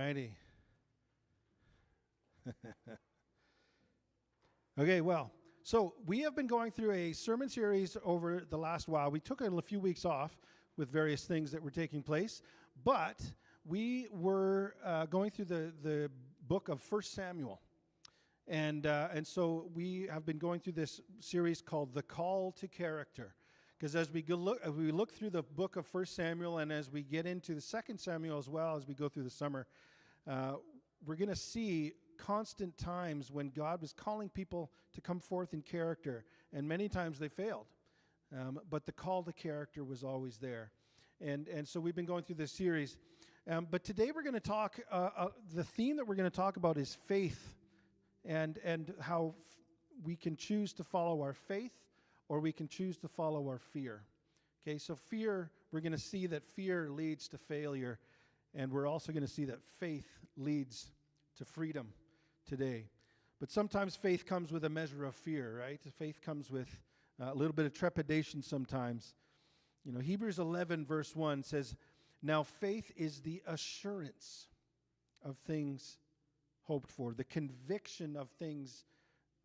righty. Okay, well, so we have been going through a sermon series over the last while. We took a few weeks off with various things that were taking place, but we were going through the book of 1 Samuel. And so we have been going through this series called The Call to Character. Because as we look through the book of 1 Samuel, and as we get into the 2 Samuel as well, as we go through the summer, we're going to see constant times when God was calling people to come forth in character. And many times they failed. But the call to character was always there. And so we've been going through this series. But today we're going to talk, the theme that we're going to talk about is faith, and how we can choose to follow our faith, or we can choose to follow our fear. Okay, so fear, we're going to see that fear leads to failure, and we're also going to see that faith leads to freedom today. But sometimes faith comes with a measure of fear, right? Faith comes with a little bit of trepidation sometimes. You know, Hebrews 11 verse 1 says, "Now faith is the assurance of things hoped for, the conviction of things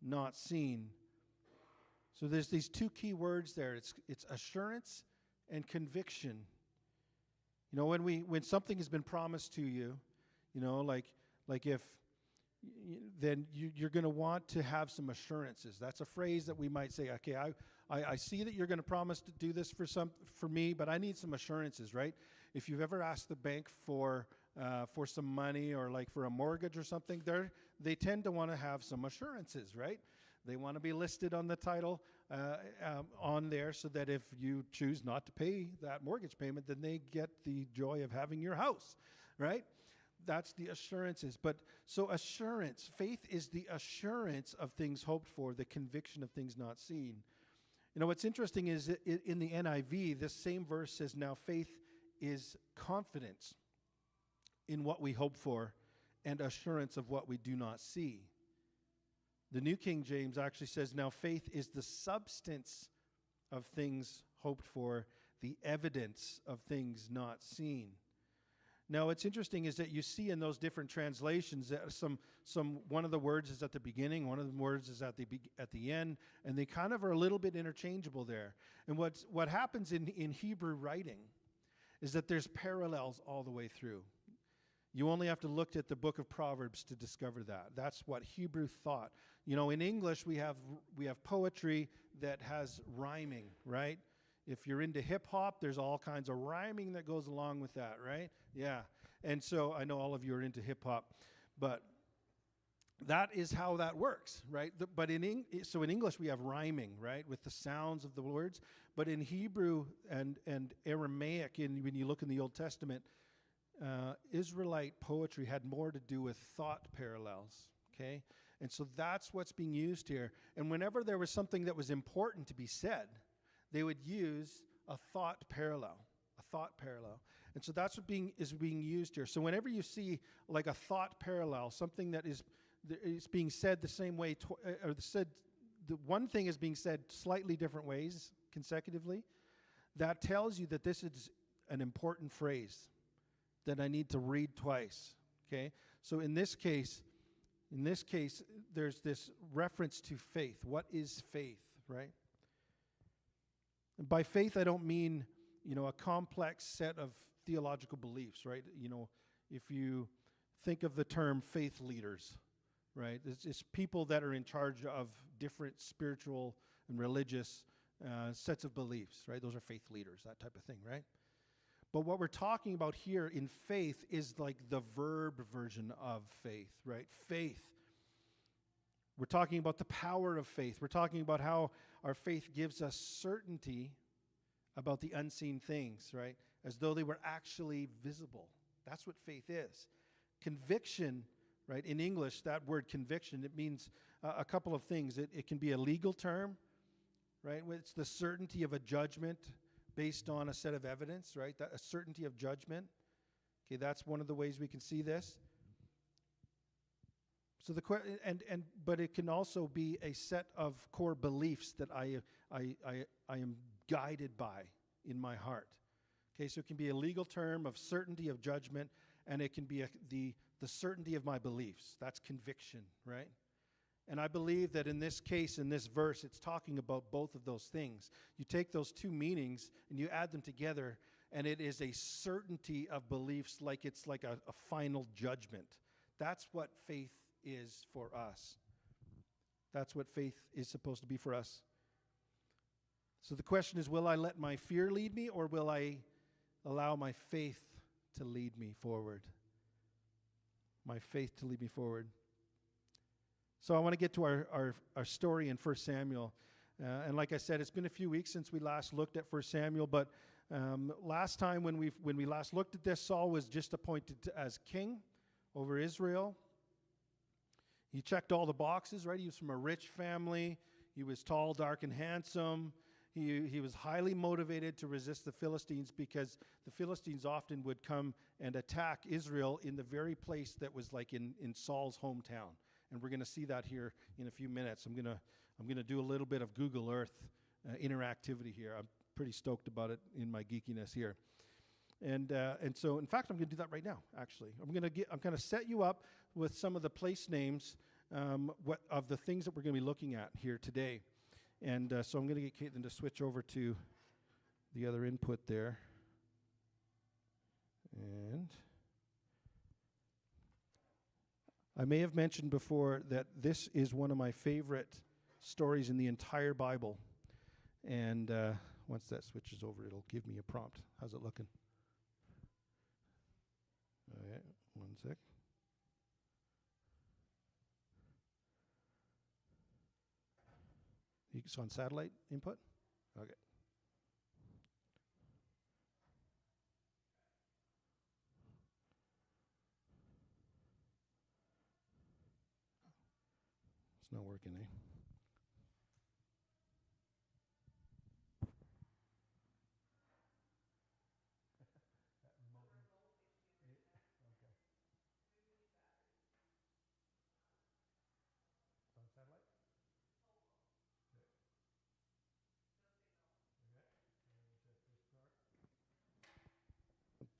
not seen." So there's these two key words there. It's assurance and conviction. You know, when something has been promised to you, you know, like if then you're going to want to have some assurances. That's a phrase that we might say, okay, I see that you're going to promise to do this for me, but I need some assurances, right? If you've ever asked the bank for some money, or like for a mortgage or something, they tend to want to have some assurances, right? They want to be listed on the title on there, so that if you choose not to pay that mortgage payment, then they get the joy of having your house, right? That's the assurances. But so assurance, faith is the assurance of things hoped for, the conviction of things not seen. You know, what's interesting is in the NIV, this same verse says, "Now faith is confidence in what we hope for and assurance of what we do not see." The New King James actually says, "Now faith is the substance of things hoped for, the evidence of things not seen." Now, what's interesting is that you see in those different translations that one of the words is at the beginning, one of the words is at the end, and they kind of are a little bit interchangeable there. And what happens in Hebrew writing is that there's parallels all the way through. You only have to look at the book of Proverbs to discover that. That's what Hebrew thought. You know, in English we have poetry that has rhyming, right? If you're into hip hop, there's all kinds of rhyming that goes along with that, right? Yeah. And so I know all of you are into hip hop, but that is how that works, right? But in English we have rhyming, right, with the sounds of the words. But in Hebrew and Aramaic, when you look in the Old Testament, Israelite poetry had more to do with thought parallels, okay? And so that's what's being used here. And whenever there was something that was important to be said, they would use a thought parallel. And so that's what is being used here. So whenever you see like a thought parallel, something that is being said the same way, the one thing is being said slightly different ways consecutively, that tells you that this is an important phrase that I need to read twice, okay? So in this case, there's this reference to faith. What is faith, right? And by faith, I don't mean, you know, a complex set of theological beliefs, right? You know, if you think of the term faith leaders, right? It's people that are in charge of different spiritual and religious sets of beliefs, right? Those are faith leaders, that type of thing, right? But what we're talking about here in faith is like the verb version of faith, right? Faith. We're talking about the power of faith. We're talking about how our faith gives us certainty about the unseen things, right? As though they were actually visible. That's what faith is. Conviction, right? In English, that word conviction, it means a couple of things. It can be a legal term, right? It's the certainty of a judgment based on a set of evidence, right? A certainty of judgment. Okay, that's one of the ways we can see this. So but it can also be a set of core beliefs that I am guided by in my heart. Okay, so it can be a legal term of certainty of judgment, and it can be the the certainty of my beliefs. That's conviction, right? And I believe that in this case, in this verse, it's talking about both of those things. You take those two meanings and you add them together, and it is a certainty of beliefs, like it's like a final judgment. That's what faith is for us. That's what faith is supposed to be for us. So the question is, will I let my fear lead me, or will I allow my faith to lead me forward? My faith to lead me forward. So I want to get to our story in 1 Samuel. And like I said, it's been a few weeks since we last looked at 1 Samuel, but last time when we last looked at this, Saul was just appointed as king over Israel. He checked all the boxes, right? He was from a rich family. He was tall, dark, and handsome. He was highly motivated to resist the Philistines, because the Philistines often would come and attack Israel in the very place that was like in Saul's hometown. And we're going to see that here in a few minutes. I'm going to do a little bit of Google Earth interactivity here. I'm pretty stoked about it in my geekiness here. And so, in fact, I'm going to do that right now, actually. I'm going to set you up with some of the place names of the things that we're going to be looking at here today. And so I'm going to get Caitlin to switch over to the other input there. And I may have mentioned before that this is one of my favorite stories in the entire Bible. And once that switches over, it'll give me a prompt. How's it looking? All right, one sec. It's on satellite input? Okay. It's not working, eh?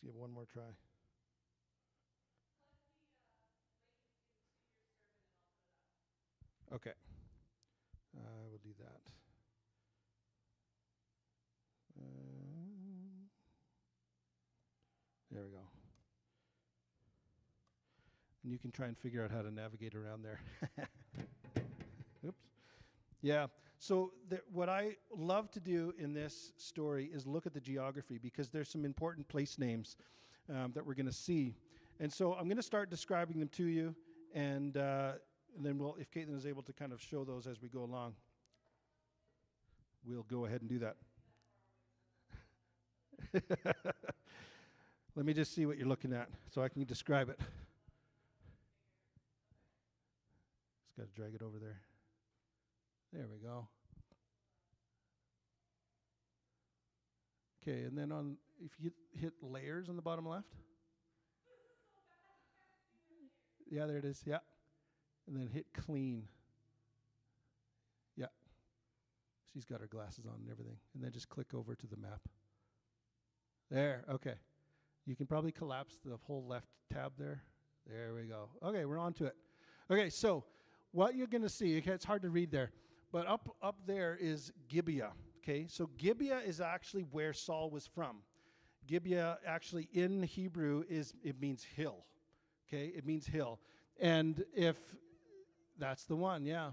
Give one more try. Okay. I will do that. There we go. And you can try and figure out how to navigate around there. Oops. Yeah. So what I love to do in this story is look at the geography, because there's some important place names that we're going to see. And so I'm going to start describing them to you, and then if Caitlin is able to kind of show those as we go along, we'll go ahead and do that. Let me just see what you're looking at so I can describe it. Just got to drag it over there. There we go. Okay, and then if you hit layers on the bottom left. Yeah, there it is. Yeah. And then hit clean. Yeah. She's got her glasses on and everything. And then just click over to the map. There. Okay. You can probably collapse the whole left tab there. There we go. Okay, we're on to it. Okay, so what you're going to see, okay, it's hard to read there, but up there is Gibeah. Okay, so Gibeah is actually where Saul was from. Gibeah actually in Hebrew it means hill. Okay, it means hill. And if that's the one, yeah.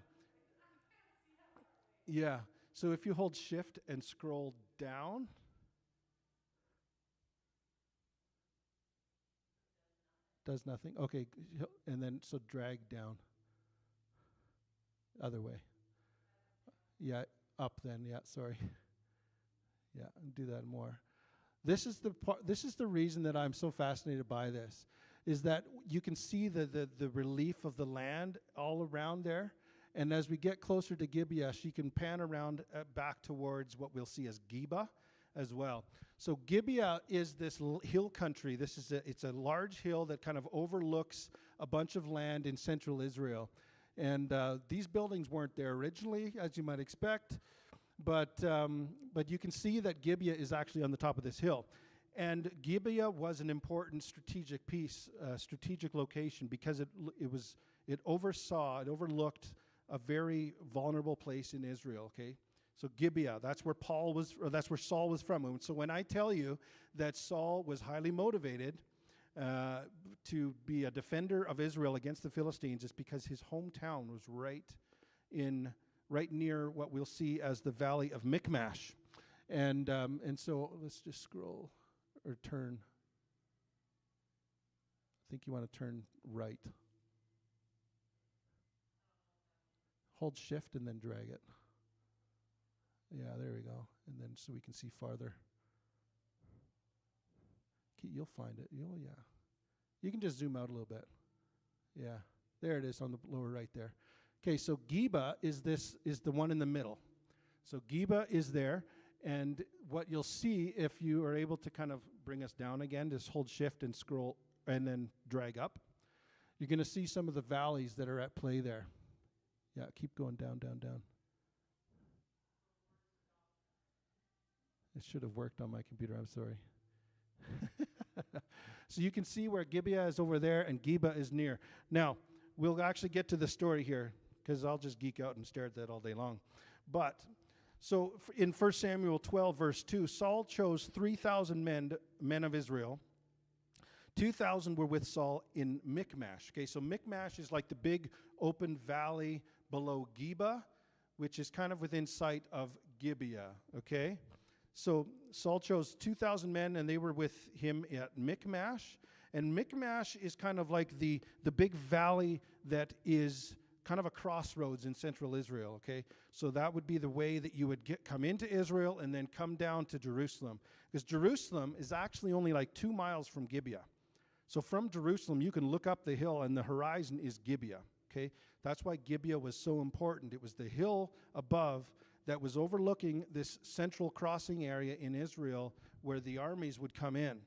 Yeah. So if you hold shift and scroll down. Does nothing. Okay, and then so drag down. Other way. Yeah, up then. Yeah, sorry. Yeah, do that more. This is the reason that I'm so fascinated by this, is that you can see the relief of the land all around there. And as we get closer to Gibeah, she can pan around back towards what we'll see as Geba as well. So Gibeah is this hill country. It's a large hill that kind of overlooks a bunch of land in central Israel. And these buildings weren't there originally, as you might expect, but you can see that Gibeah is actually on the top of this hill. And Gibeah was an important strategic piece, strategic location, because it overlooked a very vulnerable place in Israel. Okay, so Gibeah, that's where that's where Saul was from. And so when I tell you that Saul was highly motivated to be a defender of Israel against the Philistines, it's because his hometown was right near what we'll see as the Valley of Michmash, and so let's just scroll. Or turn. I think you want to turn right. Hold shift and then drag it. Yeah, there we go. And then so we can see farther. You'll find it. Oh, yeah. You can just zoom out a little bit. Yeah, there it is on the lower right there. Okay, so Geba is the one in the middle. So Geba is there. And what you'll see, if you are able to kind of bring us down again, just hold shift and scroll and then drag up, you're going to see some of the valleys that are at play there. Yeah, keep going down, down, down. It should have worked on my computer, I'm sorry. So you can see where Gibeah is over there and Geba is near. Now, we'll actually get to the story here, because I'll just geek out and stare at that all day long. But so in 1 Samuel 12, verse 2, Saul chose 3,000 men of Israel. 2,000 were with Saul in Michmash. Okay, so Michmash is like the big open valley below Geba, which is kind of within sight of Gibeah. Okay, so Saul chose 2,000 men, and they were with him at Michmash. And Michmash is kind of like the big valley that is kind of a crossroads in central Israel, okay? So that would be the way that you would come into Israel and then come down to Jerusalem. Because Jerusalem is actually only like 2 miles from Gibeah. So from Jerusalem, you can look up the hill and the horizon is Gibeah, okay? That's why Gibeah was so important. It was the hill above that was overlooking this central crossing area in Israel where the armies would come in.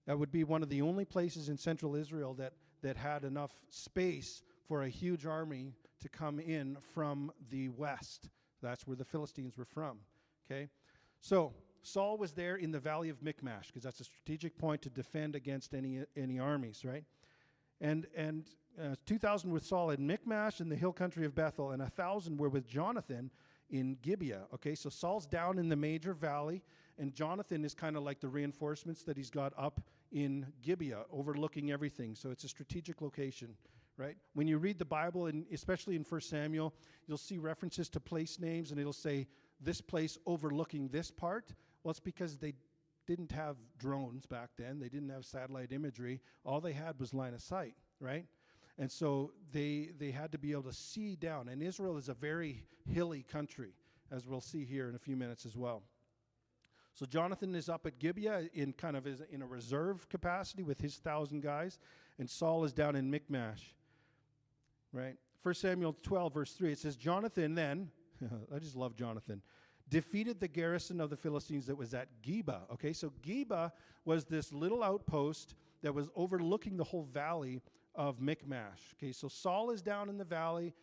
That would be one of the only places in central Israel that had enough space for a huge army to come in from the west. That's where the Philistines were from, okay? So Saul was there in the valley of Michmash, because that's a strategic point to defend against any armies, right? And 2,000 with Saul in Michmash in the hill country of Bethel, and 1,000 were with Jonathan in Gibeah, okay? So Saul's down in the major valley, and Jonathan is kind of like the reinforcements that he's got up in Gibeah, overlooking everything. So it's a strategic location. Right? When you read the Bible, and especially in 1 Samuel, you'll see references to place names, and it'll say this place overlooking this part. Well, it's because they didn't have drones back then. They didn't have satellite imagery. All they had was line of sight, right? And so they had to be able to see down. And Israel is a very hilly country, as we'll see here in a few minutes as well. So Jonathan is up at Gibeah in a reserve capacity with his 1,000 guys, and Saul is down in Michmash. Right? 1 Samuel 12, verse 3, it says, Jonathan then, I just love Jonathan, defeated the garrison of the Philistines that was at Geba. Okay, so Geba was this little outpost that was overlooking the whole valley of Michmash. Okay, so Saul is down in the valley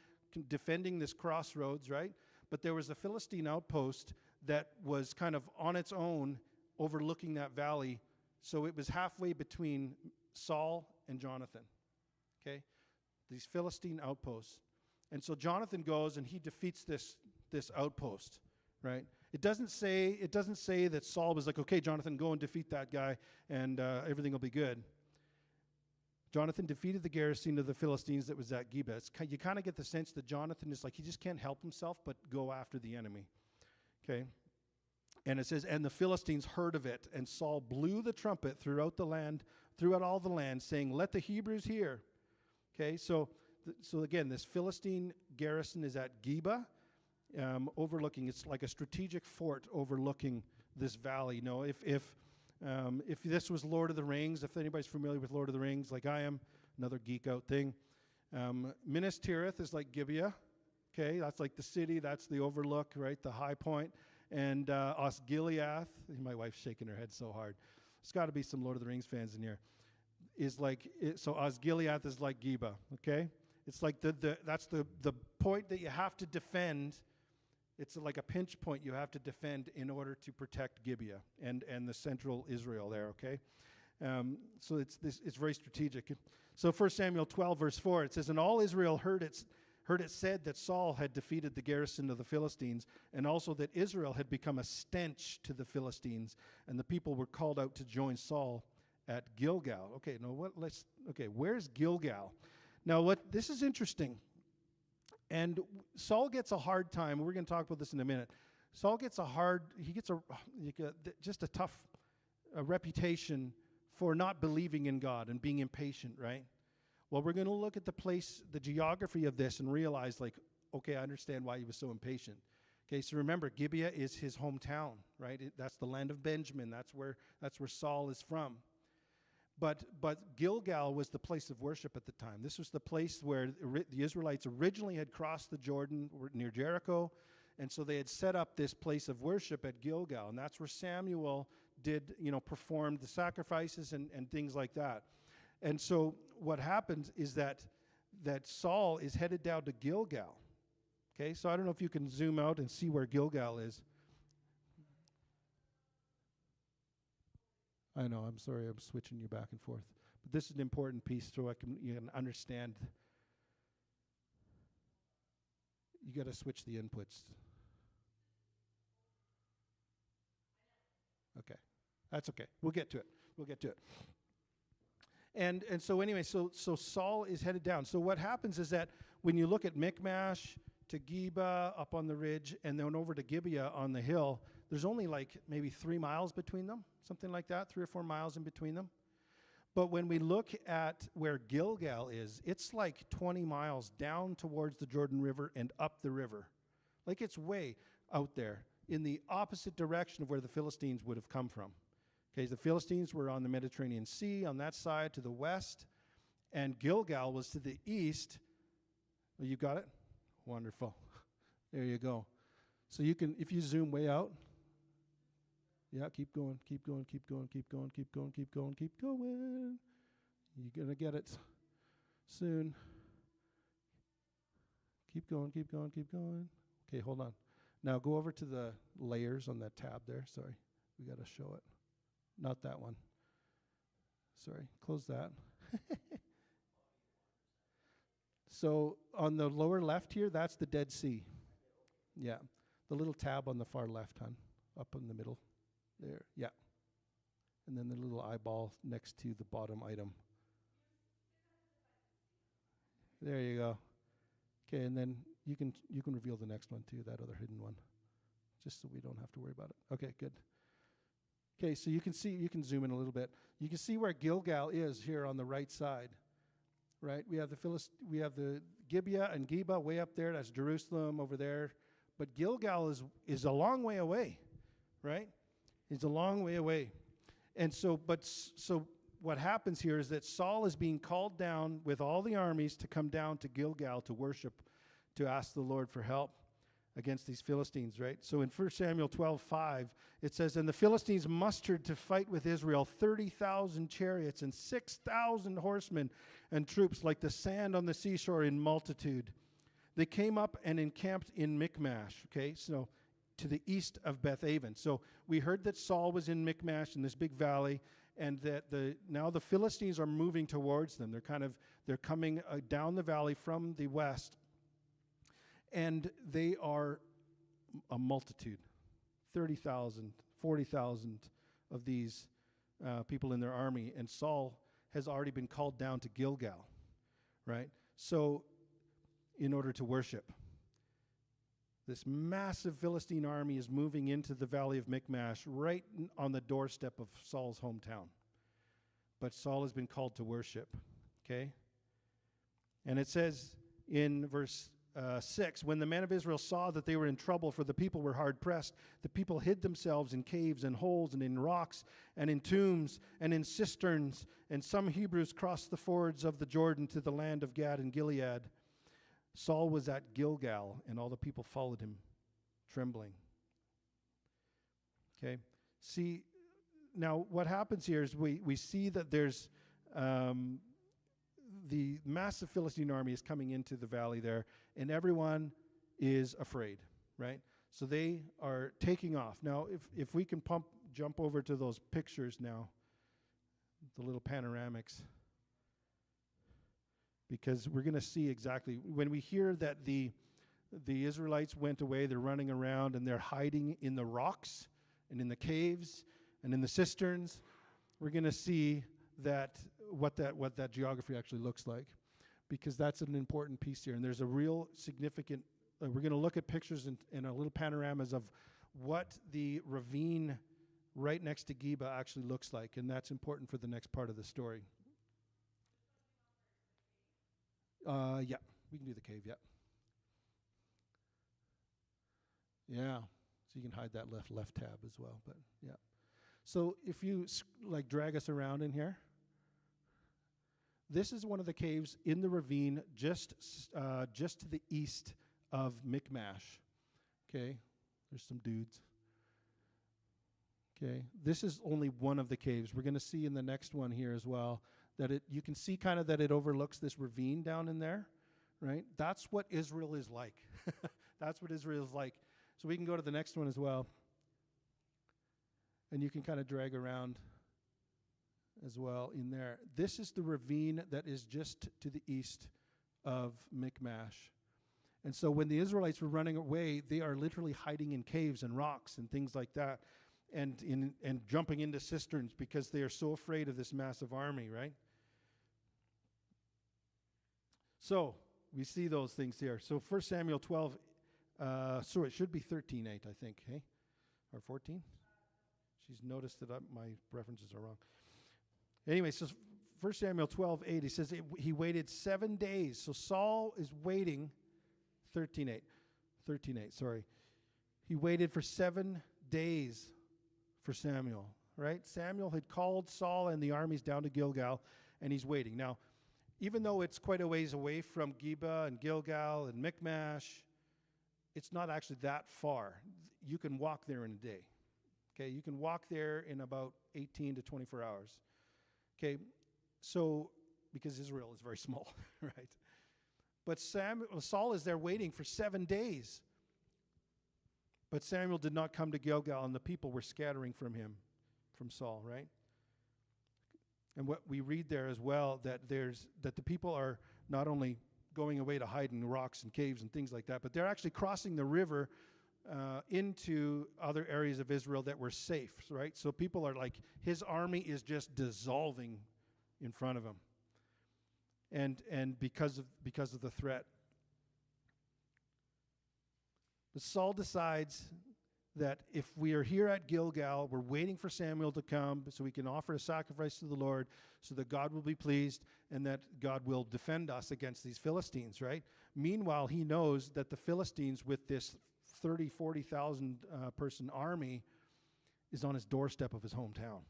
defending this crossroads, right? But there was a Philistine outpost that was kind of on its own overlooking that valley. So it was halfway between Saul and Jonathan. Okay? These Philistine outposts. And so Jonathan goes and he defeats this outpost, right? It doesn't say that Saul was like, okay, Jonathan, go and defeat that guy and everything will be good. Jonathan defeated the garrison of the Philistines that was at Geba. You kind of get the sense that Jonathan is like, he just can't help himself but go after the enemy. Okay? And it says, and the Philistines heard of it, and Saul blew the trumpet throughout all the land, saying, let the Hebrews hear. Okay, so again, this Philistine garrison is at Geba, overlooking. It's like a strategic fort overlooking this valley. You know, if this was Lord of the Rings, if anybody's familiar with Lord of the Rings, like I am, another geek out thing. Minas Tirith is like Gibeah. Okay, that's like the city. That's the overlook, right? The high point. And Osgiliath. My wife's shaking her head so hard. There's got to be some Lord of the Rings fans in here. So Osgiliath is like Geba, okay? It's like that's the point that you have to defend It's like a pinch point you have to defend in order to protect Gibeah and the central Israel there, okay? So it's very strategic. So 1 Samuel 12, verse 4, it says, "And all Israel heard it said that Saul had defeated the garrison of the Philistines, and also that Israel had become a stench to the Philistines, and the people were called out to join Saul at Gilgal." Okay, now where's Gilgal? Now this is interesting. And Saul gets a hard time. We're going to talk about this in a minute. Saul gets just a tough reputation for not believing in God and being impatient, right? Well, we're going to look at the geography of this and realize, okay, I understand why he was so impatient. Okay, so remember, Gibeah is his hometown, right? That's the land of Benjamin. That's where Saul is from. But Gilgal was the place of worship at the time. This was the place where the Israelites originally had crossed the Jordan near Jericho, and so they had set up this place of worship at Gilgal, and that's where Samuel performed the sacrifices and things like that. And so what happens is that Saul is headed down to Gilgal. Okay, so I don't know if you can zoom out and see where Gilgal is. I know, I'm sorry, I'm switching you back and forth. But this is an important piece so you can understand. You got to switch the inputs. Okay, that's okay. We'll get to it. And so anyway, so Saul is headed down. So what happens is that when you look at Michmash to Geba up on the ridge and then over to Gibeah on the hill, there's only maybe 3 miles between them, something like that, 3 or 4 miles in between them. But when we look at where Gilgal is, it's 20 miles down towards the Jordan River and up the river. It's way out there in the opposite direction of where the Philistines would have come from. Okay, the Philistines were on the Mediterranean Sea on that side to the west, and Gilgal was to the east. Well, you got it? Wonderful. There you go. So you can, if you zoom way out, keep going. You're going to get it soon. Keep going. Okay, hold on. Now go over to the layers on that tab there. Sorry, we got to show it. Not that one. Sorry, close that. So on the lower left here, that's the Dead Sea. Yeah, the little tab on the far left, hon, up in the middle. There, yeah. And then the little eyeball next to the bottom item. There you go. Okay, and then you can reveal the next one too, that other hidden one, just so we don't have to worry about it. Okay, good. Okay, so you can zoom in a little bit. You can see where Gilgal is here on the right side, right? We have the Gibeah and Geba way up there. That's Jerusalem over there. But Gilgal is a long way away, right? It's a long way away. And so what happens here is that Saul is being called down with all the armies to come down to Gilgal to worship, to ask the Lord for help against these Philistines, right? So in 1 Samuel 12:5, it says, "And the Philistines mustered to fight with Israel 30,000 chariots and 6,000 horsemen and troops like the sand on the seashore in multitude. They came up and encamped in Michmash," okay, so to the east of Beth-aven. So we heard that Saul was in Michmash in this big valley, and that now the Philistines are moving towards them. They're coming down the valley from the west. And they are a multitude, 30,000, 40,000 of these people in their army. And Saul has already been called down to Gilgal, right? So in order to worship. This massive Philistine army is moving into the valley of Michmash, right on the doorstep of Saul's hometown. But Saul has been called to worship, okay? And it says in verse 6, "When the men of Israel saw that they were in trouble, for the people were hard pressed, the people hid themselves in caves and holes and in rocks and in tombs and in cisterns, and some Hebrews crossed the fords of the Jordan to the land of Gad and Gilead. Saul was at Gilgal, and all the people followed him, trembling." Okay, see, now what happens here is we see that there's the massive Philistine army is coming into the valley there, and everyone is afraid, right? So they are taking off. Now, if we can jump over to those pictures now, the little panoramics, because we're going to see exactly, when we hear that the Israelites went away, they're running around and they're hiding in the rocks and in the caves and in the cisterns, we're going to see what that geography actually looks like, because that's an important piece here. And there's a real significant, we're going to look at pictures and a little panoramas of what the ravine right next to Geba actually looks like, and that's important for the next part of the story. Yeah, we can do the cave, yeah. Yeah, so you can hide that left tab as well, but yeah. So if you drag us around in here, this is one of the caves in the ravine just to the east of Michmash. Okay, there's some dudes. Okay, this is only one of the caves. We're going to see in the next one here as well that you can see kind of that it overlooks this ravine down in there, right? That's what Israel is like. That's what Israel is like. So we can go to the next one as well. And you can kind of drag around as well in there. This is the ravine that is just to the east of Michmash. And so when the Israelites were running away, they are literally hiding in caves and rocks and things like that, and jumping into cisterns because they are so afraid of this massive army, right? So we see those things here. So 1 Samuel 12, so it should be 13:8, I think, hey? Or 14? She's noticed that my references are wrong. Anyway, so 1 Samuel 12:8, he says he waited 7 days. So Saul is waiting, 13:8, sorry. He waited for 7 days for Samuel, right? Samuel had called Saul and the armies down to Gilgal, and he's waiting. Now, even though it's quite a ways away from Geba and Gilgal and Michmash, it's not actually that far. You can walk there in a day. Okay, you can walk there in about 18 to 24 hours. Okay, so, because Israel is very small, right? But Saul is there waiting for 7 days. But Samuel did not come to Gilgal, and the people were scattering from Saul, right? And what we read there as well, that the people are not only going away to hide in rocks and caves and things like that, but they're actually crossing the river into other areas of Israel that were safe, right? So people are like, his army is just dissolving in front of him, and because of the threat. But Saul decides that if we are here at Gilgal, we're waiting for Samuel to come so we can offer a sacrifice to the Lord so that God will be pleased and that God will defend us against these Philistines, right? Meanwhile, he knows that the Philistines with this 40,000 person army is on his doorstep of his hometown.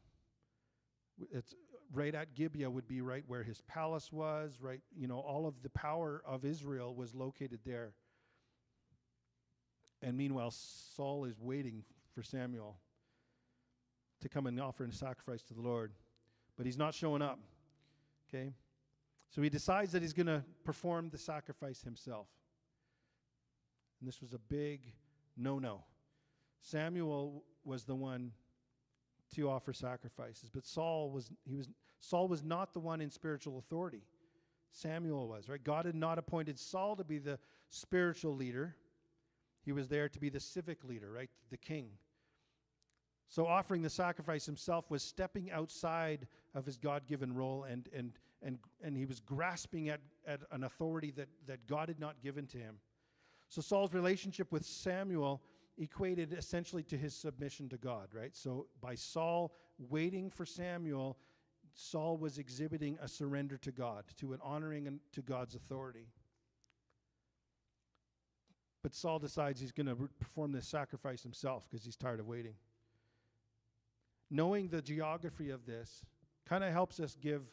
It's right at Gibeah would be right where his palace was, right? You know, all of the power of Israel was located there. And meanwhile, Saul is waiting for Samuel to come and offer a sacrifice to the Lord. But he's not showing up, okay? So he decides that he's going to perform the sacrifice himself. And this was a big no-no. Samuel was the one to offer sacrifices, but Saul was not the one in spiritual authority. Samuel was, right? God had not appointed Saul to be the spiritual leader. He was there to be the civic leader, right? The king. So offering the sacrifice himself was stepping outside of his God-given role, and he was grasping at an authority that God had not given to him. So Saul's relationship with Samuel equated essentially to his submission to God, right? So by Saul waiting for Samuel, Saul was exhibiting a surrender to God, to an honoring and to God's authority. But Saul decides he's going to perform this sacrifice himself because he's tired of waiting. Knowing the geography of this kind of helps us give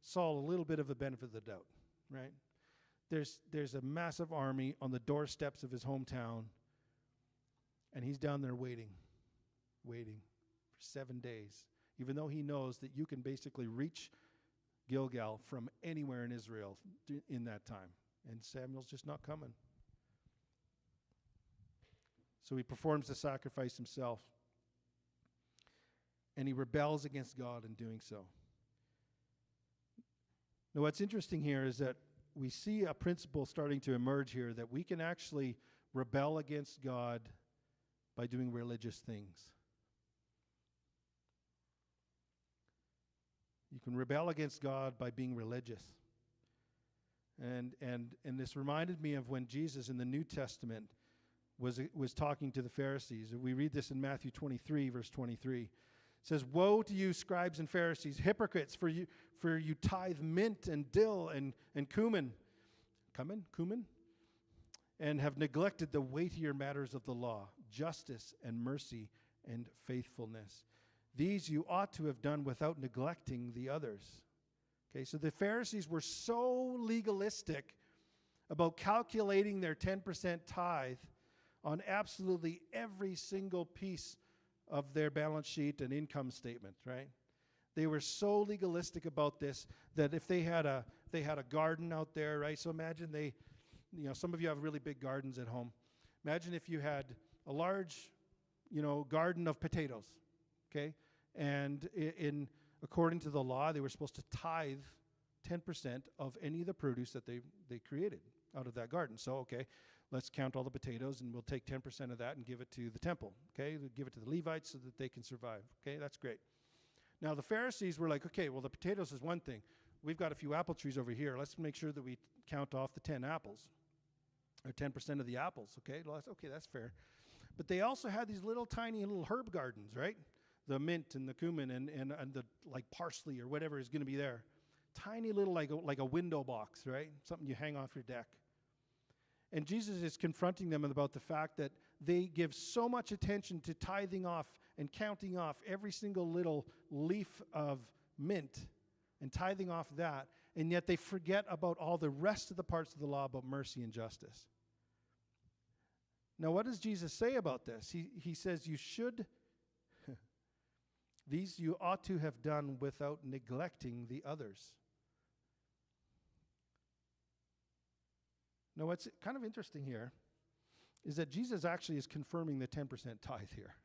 Saul a little bit of a benefit of the doubt, right? There's a massive army on the doorsteps of his hometown, and he's down there waiting for 7 days, even though he knows that you can basically reach Gilgal from anywhere in Israel in that time. And Samuel's just not coming. So he performs the sacrifice himself. And he rebels against God in doing so. Now, what's interesting here is that we see a principle starting to emerge here that we can actually rebel against God by doing religious things. You can rebel against God by being religious. And this reminded me of when Jesus in the New Testament was talking to the Pharisees. We read this in Matthew 23, verse 23. It says, "Woe to you, scribes and Pharisees, hypocrites, for you tithe mint and dill and cumin, and have neglected the weightier matters of the law, justice and mercy and faithfulness. These you ought to have done without neglecting the others." Okay, so the Pharisees were so legalistic about calculating their 10% tithe on absolutely every single piece of their balance sheet and income statement, right? They were so legalistic about this that if they had a garden out there, right? So imagine some of you have really big gardens at home. Imagine if you had a large, garden of potatoes, okay? And according to the law, they were supposed to tithe 10% of any of the produce that they created out of that garden. So, okay, let's count all the potatoes, and we'll take 10% of that and give it to the temple, okay? We'll give it to the Levites so that they can survive, okay? That's great. Now, the Pharisees were like, okay, well, the potatoes is one thing. We've got a few apple trees over here. Let's make sure that we count off the 10 apples, or 10% of the apples, okay? Well, that's fair. But they also had these tiny little herb gardens, right? The mint and the cumin and the parsley or whatever is going to be there. Tiny little like a window box, right? Something you hang off your deck. And Jesus is confronting them about the fact that they give so much attention to tithing off and counting off every single little leaf of mint and tithing off that, and yet they forget about all the rest of the parts of the law about mercy and justice. Now, what does Jesus say about this? He says these you ought to have done without neglecting the others. Now, what's kind of interesting here is that Jesus actually is confirming the 10% tithe here,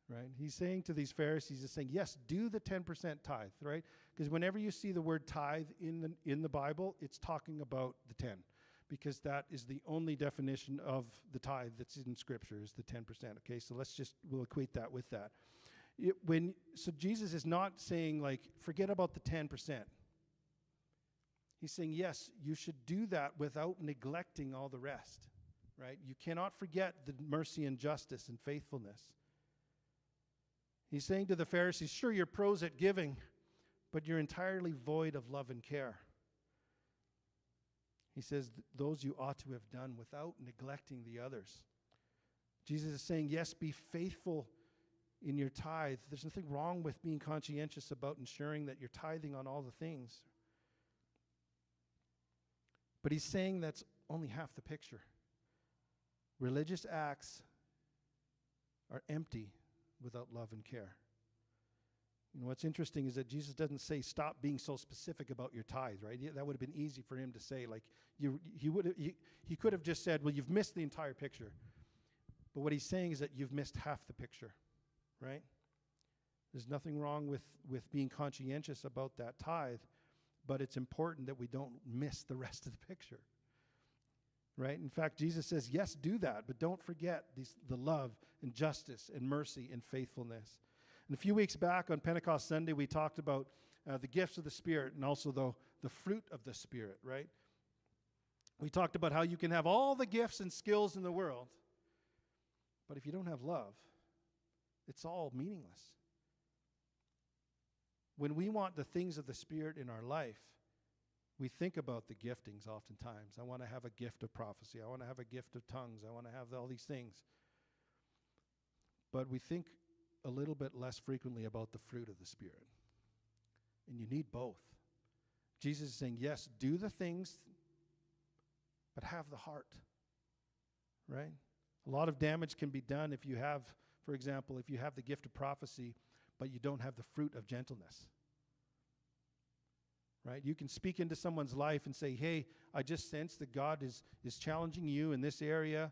right? He's saying to these Pharisees, he's saying, yes, do the 10% tithe, right? Because whenever you see the word tithe in the Bible, it's talking about the 10, because that is the only definition of the tithe that's in Scripture is the 10%, okay? So we'll equate that with that. So Jesus is not saying, forget about the 10%. He's saying, yes, you should do that without neglecting all the rest, right? You cannot forget the mercy and justice and faithfulness. He's saying to the Pharisees, sure, you're pros at giving, but you're entirely void of love and care. He says, those you ought to have done without neglecting the others. Jesus is saying, yes, be faithful in your tithe. There's nothing wrong with being conscientious about ensuring that you're tithing on all the things. But he's saying that's only half the picture. Religious acts are empty without love and care. What's interesting is that Jesus doesn't say stop being so specific about your tithe, right? That would have been easy for him to say. He could have just said, well, you've missed the entire picture. But what he's saying is that you've missed half the picture, right? There's nothing wrong with being conscientious about that tithe, but it's important that we don't miss the rest of the picture, right? In fact, Jesus says, yes, do that, but don't forget the love and justice and mercy and faithfulness. And a few weeks back on Pentecost Sunday, we talked about the gifts of the Spirit and also the fruit of the Spirit, right? We talked about how you can have all the gifts and skills in the world, but if you don't have love, it's all meaningless. When we want the things of the Spirit in our life, we think about the giftings oftentimes. I want to have a gift of prophecy. I want to have a gift of tongues. I want to have all these things. But we think a little bit less frequently about the fruit of the Spirit. And you need both. Jesus is saying, yes, do the things, but have the heart, right? A lot of damage can be done if you have, for example, if you have the gift of prophecy, but you don't have the fruit of gentleness, right? You can speak into someone's life and say, hey, I just sense that God is challenging you in this area,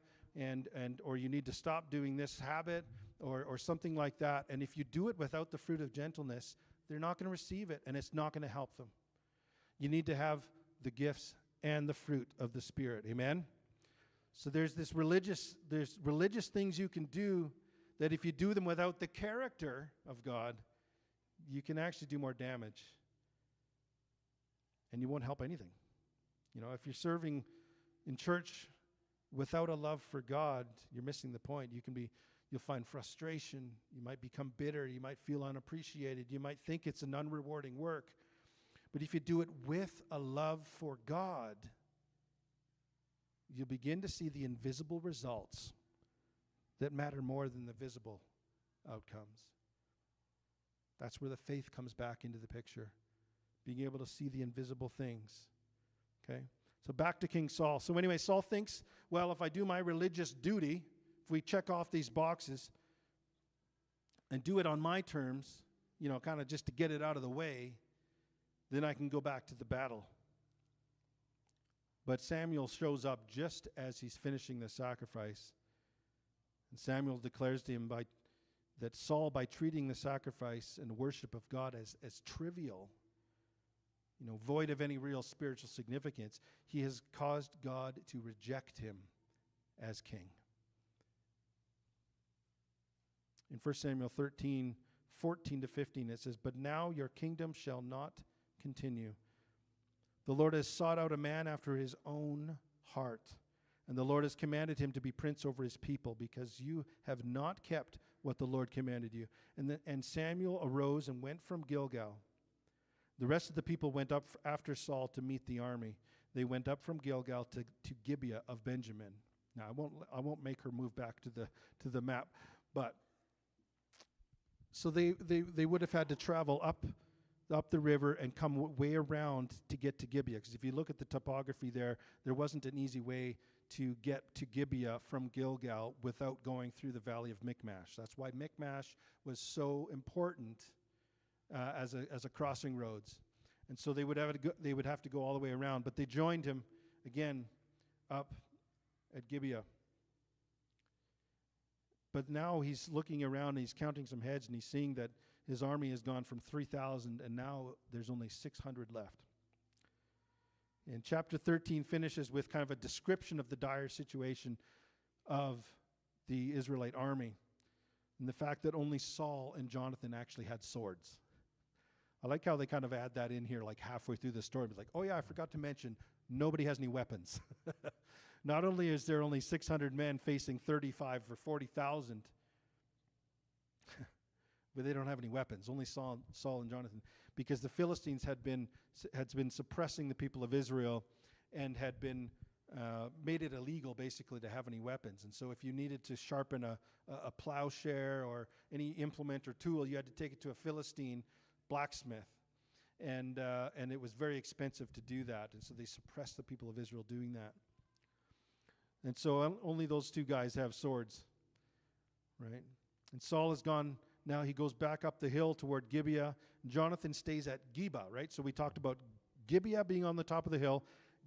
or you need to stop doing this habit or something like that. And if you do it without the fruit of gentleness, they're not going to receive it, and it's not going to help them. You need to have the gifts and the fruit of the Spirit. Amen? So there's religious things you can do that if you do them without the character of God, you can actually do more damage. And you won't help anything. You know, if you're serving in church without a love for God, you're missing the point. You'll find frustration. You might become bitter. You might feel unappreciated. You might think it's an unrewarding work. But if you do it with a love for God, you'll begin to see the invisible results that matter more than the visible outcomes. That's where the faith comes back into the picture. Being able to see the invisible things. Okay? So back to King Saul. So anyway, Saul thinks, well, if I do my religious duty, if we check off these boxes and do it on my terms, you know, kind of just to get it out of the way, then I can go back to the battle. But Samuel shows up just as he's finishing the sacrifice. And Samuel declares to him that Saul, by treating the sacrifice and worship of God as trivial, you know, void of any real spiritual significance, he has caused God to reject him as king. In 1 Samuel 13, 14 to 15, it says, "But now your kingdom shall not continue. The Lord has sought out a man after his own heart, and the Lord has commanded him to be prince over his people, because you have not kept what the Lord commanded you." And Samuel arose and went from Gilgal. The rest of the people went up after Saul to meet the army. They went up from Gilgal to Gibeah of Benjamin. Now I won't make her move back to the map, but so they would have had to travel up the river and come way around to get to Gibeah. Because if you look at the topography there wasn't an easy way to get to Gibeah from Gilgal without going through the valley of Michmash. That's why Michmash was so important as a crossing roads. And so they would have to go all the way around. But they joined him again up at Gibeah. But now he's looking around and he's counting some heads, and he's seeing that his army has gone from 3,000 and now there's only 600 left. And chapter 13 finishes with kind of a description of the dire situation of the Israelite army and the fact that only Saul and Jonathan actually had swords. I like how they kind of add that in here like halfway through the story. It's like, oh yeah, I forgot to mention, nobody has any weapons. Not only is there only 600 men facing 35 or 40,000, but they don't have any weapons. Only Saul and Jonathan, because the Philistines had been suppressing the people of Israel and had been made it illegal basically to have any weapons. And so if you needed to sharpen a plowshare or any implement or tool, you had to take it to a Philistine blacksmith, and it was very expensive to do that. And so they suppressed the people of Israel doing that. And so only those two guys have swords, right? And Saul is gone. Now he goes back up the hill toward Gibeah. Jonathan stays at Geba, right? So we talked about Gibeah being on the top of the hill.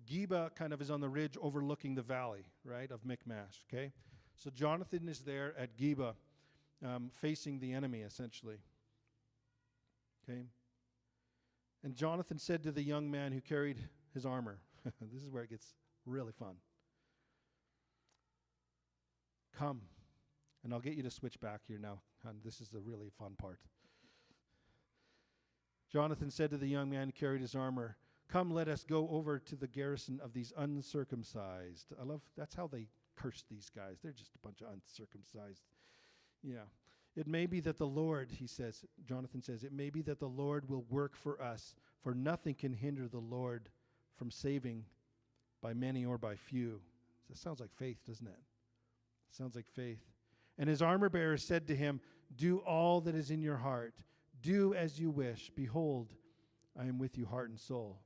Geba kind of is on the ridge overlooking the valley, right, of Michmash, okay? So Jonathan is there at Geba, facing the enemy, essentially, okay? And Jonathan said to the young man who carried his armor, this is where it gets really fun. Come, and I'll get you to switch back here now, hon. This is the really fun part. Jonathan said to the young man who carried his armor, "Come, let us go over to the garrison of these uncircumcised." I love, that's how they curse these guys. They're just a bunch of uncircumcised. Yeah. "It may be that the Lord," he says, Jonathan says, "it may be that the Lord will work for us, for nothing can hinder the Lord from saving by many or by few." That sounds like faith, doesn't it? Sounds like faith. "And his armor bearer said to him, 'Do all that is in your heart. Do as you wish. Behold, I am with you heart and soul.'"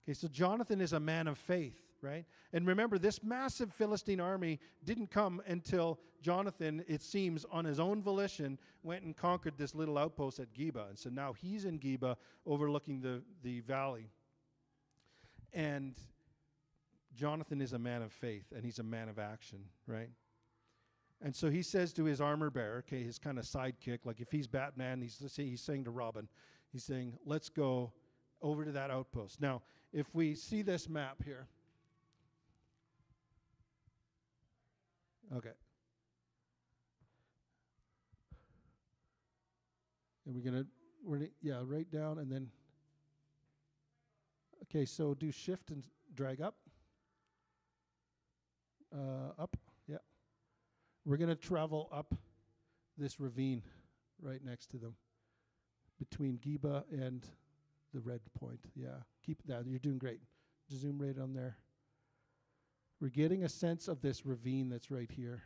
Okay, so Jonathan is a man of faith, right? And remember, this massive Philistine army didn't come until Jonathan, it seems, on his own volition, went and conquered this little outpost at Geba. And so now he's in Geba overlooking the valley. And Jonathan is a man of faith, and he's a man of action, right? And so he says to his armor bearer, okay, his kind of sidekick, like if he's Batman, he's saying to Robin, he's saying, let's go over to that outpost. Now, if we see this map here. Okay. And we're gonna right down and then. Okay, so do shift and drag up. Up, yeah. We're going to travel up this ravine right next to them, between Geba and the red point. Yeah, keep that. You're doing great. Just zoom right on there. We're getting a sense of this ravine that's right here.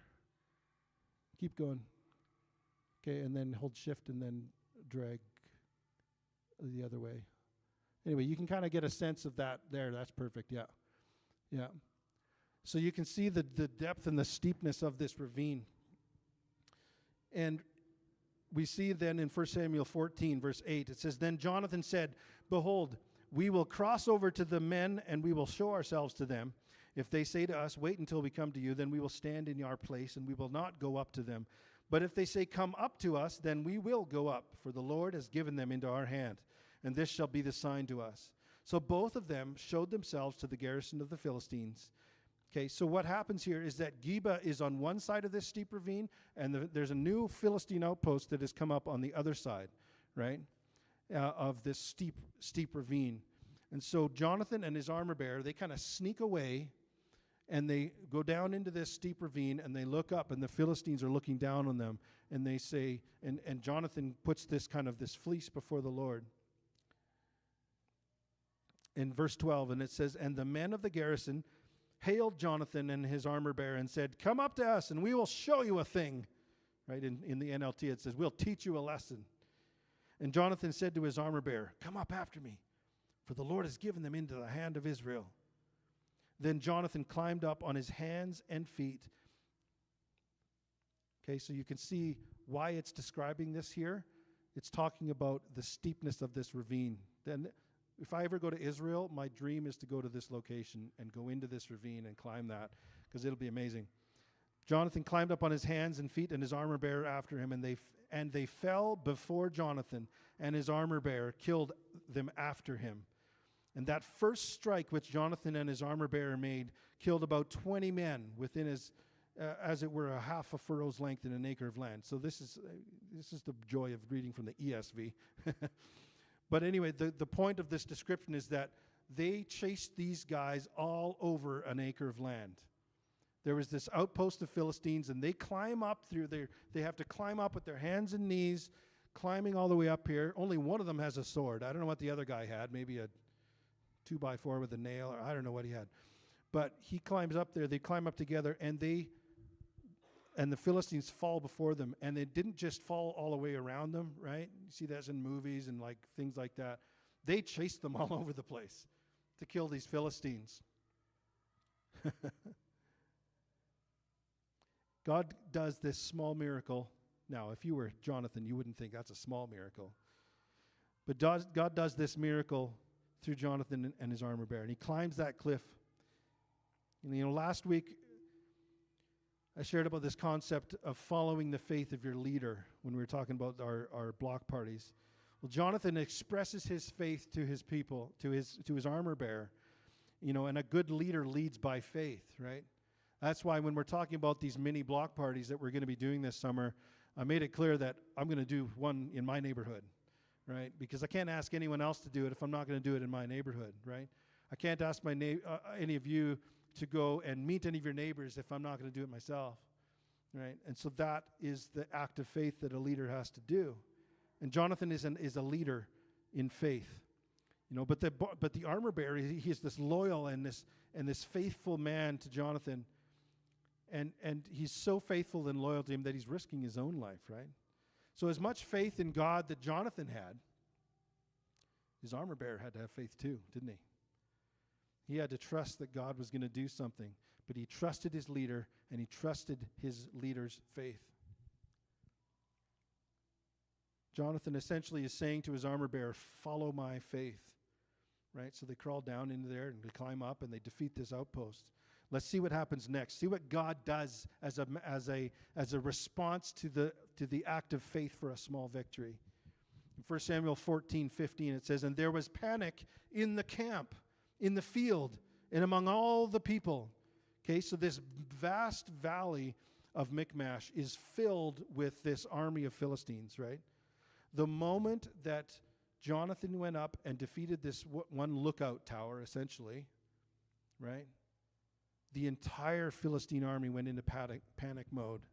Keep going. Okay, and then hold shift and then drag the other way. Anyway, you can kind of get a sense of that there. That's perfect, yeah. Yeah. So you can see the depth and the steepness of this ravine. And we see then in 1 Samuel 14, verse 8, it says, Then Jonathan said, Behold, we will cross over to the men, and we will show ourselves to them. If they say to us, Wait until we come to you, then we will stand in our place, and we will not go up to them. But if they say, Come up to us, then we will go up, for the Lord has given them into our hand, and this shall be the sign to us. So both of them showed themselves to the garrison of the Philistines. Okay, so what happens here is that Geba is on one side of this steep ravine, and there's a new Philistine outpost that has come up on the other side, right, of this steep ravine. And so Jonathan and his armor bearer, they kind of sneak away, and they go down into this steep ravine, and they look up, and the Philistines are looking down on them, and they say, and Jonathan puts this fleece before the Lord. In verse 12, and it says, And the men of the garrison hailed Jonathan and his armor bearer and said, Come up to us, and we will show you a thing. Right, in the NLT it says, We'll teach you a lesson. And Jonathan said to his armor bearer, Come up after me, for the Lord has given them into the hand of Israel. Then Jonathan climbed up on his hands and feet. Okay, so you can see why it's describing this here. It's talking about the steepness of this ravine. Then if I ever go to Israel, my dream is to go to this location and go into this ravine and climb that, because it'll be amazing. Jonathan climbed up on his hands and feet, and his armor bearer after him, and they fell before Jonathan, and his armor bearer killed them after him. And that first strike which Jonathan and his armor bearer made killed about 20 men within his, as it were, a half a furrow's length in an acre of land. So this is the joy of reading from the ESV. But anyway, the point of this description is that they chased these guys all over an acre of land. There was this outpost of Philistines, and they climb up they have to climb up with their hands and knees, climbing all the way up here. Only one of them has a sword. I don't know what the other guy had, maybe a 2x4 with a nail, or I don't know what he had. But he climbs up there, they climb up together, and the Philistines fall before them, and they didn't just fall all the way around them, right? You see that in movies and like things like that. They chased them all over the place to kill these Philistines. God does this small miracle. Now, if you were Jonathan, you wouldn't think that's a small miracle. But God does this miracle through Jonathan and his armor bearer, and he climbs that cliff. And last week, I shared about this concept of following the faith of your leader when we were talking about our block parties. Well, Jonathan expresses his faith to his people, to his armor bearer, and a good leader leads by faith, right? That's why when we're talking about these mini block parties that we're going to be doing this summer, I made it clear that I'm going to do one in my neighborhood, right? Because I can't ask anyone else to do it if I'm not going to do it in my neighborhood, right? I can't ask any of you to go and meet any of your neighbors if I'm not going to do it myself, right? And so that is the act of faith that a leader has to do. And Jonathan is a leader in faith, But the armor bearer, he is this loyal and this faithful man to Jonathan, and he's so faithful and loyal to him that he's risking his own life, right? So as much faith in God that Jonathan had, his armor bearer had to have faith too, didn't he? He had to trust that God was going to do something, but he trusted his leader, and he trusted his leader's faith. Jonathan essentially is saying to his armor bearer, follow my faith, right? So they crawl down into there, and they climb up, and they defeat this outpost. Let's see what happens next. See what God does as a response to the act of faith for a small victory. In 1 Samuel 14:15 it says, "And there was panic in the camp, in the field, and among all the people." Okay, so this vast valley of Michmash is filled with this army of Philistines, right? The moment that Jonathan went up and defeated this one lookout tower, essentially, right? The entire Philistine army went into panic mode.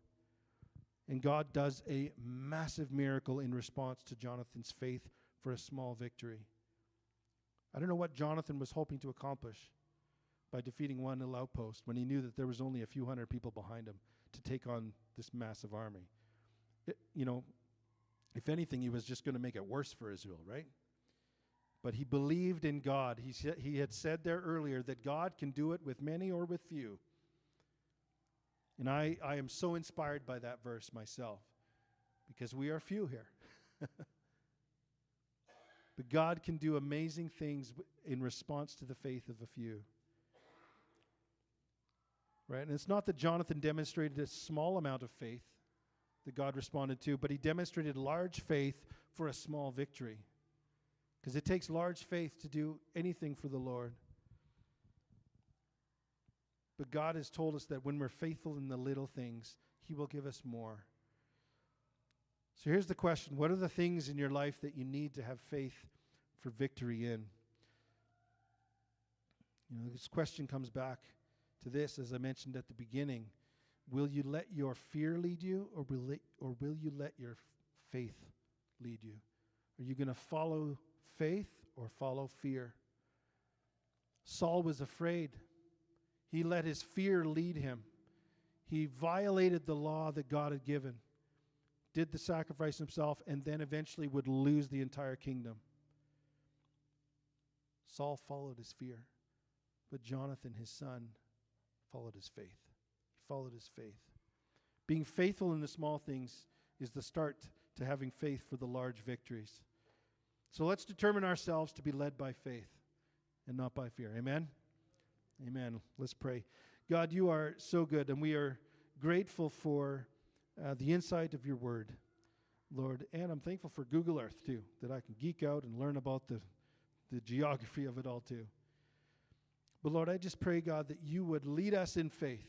And God does a massive miracle in response to Jonathan's faith for a small victory. I don't know what Jonathan was hoping to accomplish by defeating one little outpost when he knew that there was only a few hundred people behind him to take on this massive army. If anything, he was just going to make it worse for Israel, right? But he believed in God. He had said there earlier that God can do it with many or with few. And I am so inspired by that verse myself, because we are few here. But God can do amazing things in response to the faith of a few. Right? And it's not that Jonathan demonstrated a small amount of faith that God responded to, but he demonstrated large faith for a small victory. Because it takes large faith to do anything for the Lord. But God has told us that when we're faithful in the little things, He will give us more. So here's the question. What are the things in your life that you need to have faith for victory in? This question comes back to this, as I mentioned at the beginning. Will you let your fear lead you, or will you let your faith lead you? Are you going to follow faith or follow fear? Saul was afraid. He let his fear lead him. He violated the law that God had given, did the sacrifice himself, and then eventually would lose the entire kingdom. Saul followed his fear, but Jonathan, his son, followed his faith. He followed his faith. Being faithful in the small things is the start to having faith for the large victories. So let's determine ourselves to be led by faith and not by fear. Amen? Amen. Let's pray. God, you are so good, and we are grateful for the insight of your word, Lord. And I'm thankful for Google Earth, too, that I can geek out and learn about the geography of it all, too. But, Lord, I just pray, God, that you would lead us in faith,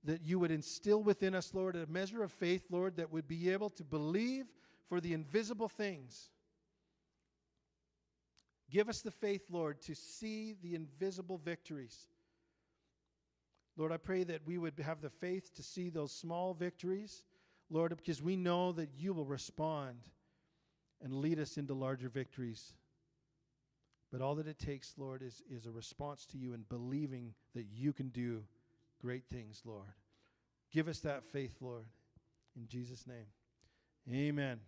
that you would instill within us, Lord, a measure of faith, Lord, that would be able to believe for the invisible things. Give us the faith, Lord, to see the invisible victories. Lord, I pray that we would have the faith to see those small victories, Lord, because we know that you will respond and lead us into larger victories. But all that it takes, Lord, is a response to you and believing that you can do great things, Lord. Give us that faith, Lord. In Jesus' name, amen.